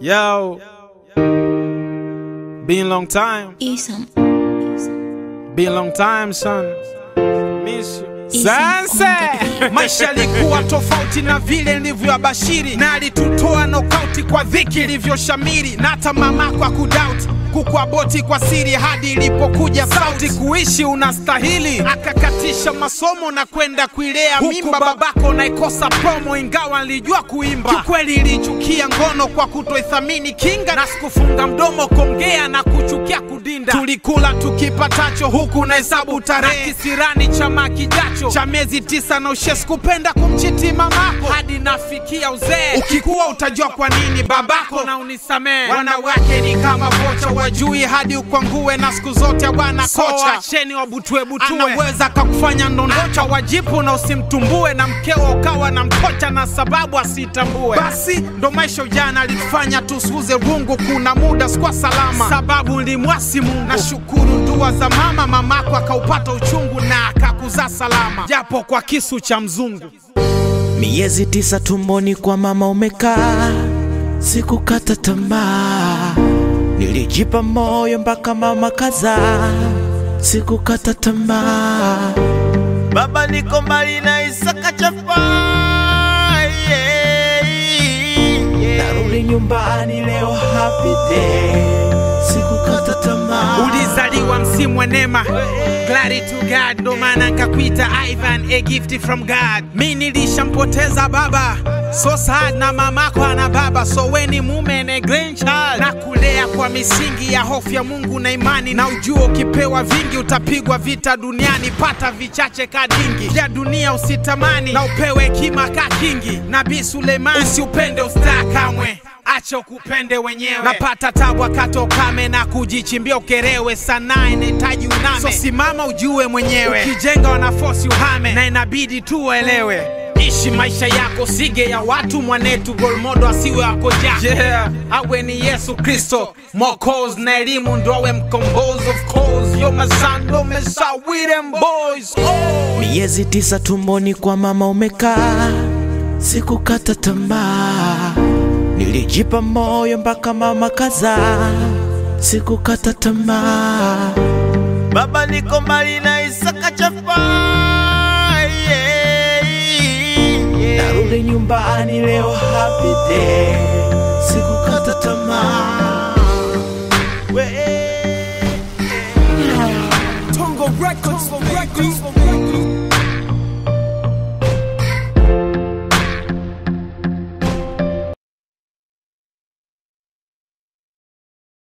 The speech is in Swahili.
Yo, been a long time. Been a long time, son. Miss you. Sasa maisha yalikuwa tofauti na vile nilivyoabashiri, na alitutoa knockout kwa dhiki ilivyoshamiri, na hata mamako akudoubt kukuaboti kwa siri hadi ilipokuja sauti kuishi unastahili, akakatisha masomo na kwenda kuilea mimba. Babako naikosa promo ingawa nilijua kuimba. Kikweli ilichukia ngono kwa kutoithamini kinga, na sikufunga mdomo kongea na kuchukia kudinda. Tulikula tukipatacho huku na hesabu tarehe, na kisirani chama kijacho cha miezi 9 na ushes kupenda kumchiti mamako hadi nafikia uzee. Ukikuwa utajua kwa nini babako na unisamee. Wanawake ni kama vocha wajui hadi ukwangue, na siku zote wana kocha. Acheni wabutue butue, anaweza kakufanya ndondocha wajipu na usimtumbue, na mkeo ukawa na mkocha na sababu asitambue. Basi ndo maisha ujana alitufanya tusuze rungu. Kuna muda sikuwa salama sababu nilimwasi Mungu. Na shukuru dua za mamako akaupata uchungu na akakuzaa salama, japo kwa kisu cha mzungu. Miezi 9 tumboni kwa mama umekaa, sikukata tamaa. Nilijipa moyo mpaka mama kaza, sikukata tamaa. Baba niko mbali na Isaka chafa, narudi nyumbani leo happy day, sikukata tamaa. Ulizaliwa msimu wa neema, glory to God, ndo maana nikakuita Ivan, a gift from God. Mimi nilishampoteza baba, so sad, na mamako ana baba, so weni mume na grandchild. Na kulea kwa misingi ya hofu ya Mungu na imani, na ujua ukipewa vingi utapigwa vita duniani. Pata vichache kadingi vya dunia usitamani, na upewe hekima ka kingi. Nabii Suleiman, usiupende ustaa kamwe, acha ukupende wenyewe. Napata tabu wakati ukame na kujichimbia ukerewe, sana inahitaji uname. So simama ujue mwenyewe, ukijenga wanaforce uhame, na inabidi tu uelewe. Ishi maisha yako, sige ya watu mwanetu. Goal model asiwe wako jako, awe ni Yesu Kristo Mwokozi, na elimu ndo awe mkombozi. Of course, yo my son, don't mess up with them boys. Miezi 9 tumboni kwa mama umekaa, sikukata tamaa. Nilijipa moyo mpaka mama kaza, sikukata tamaa. Baba niko mbali na Isaka chafa, narudi nyumbani leo happy day, sikukata tamaa. Tongo Records.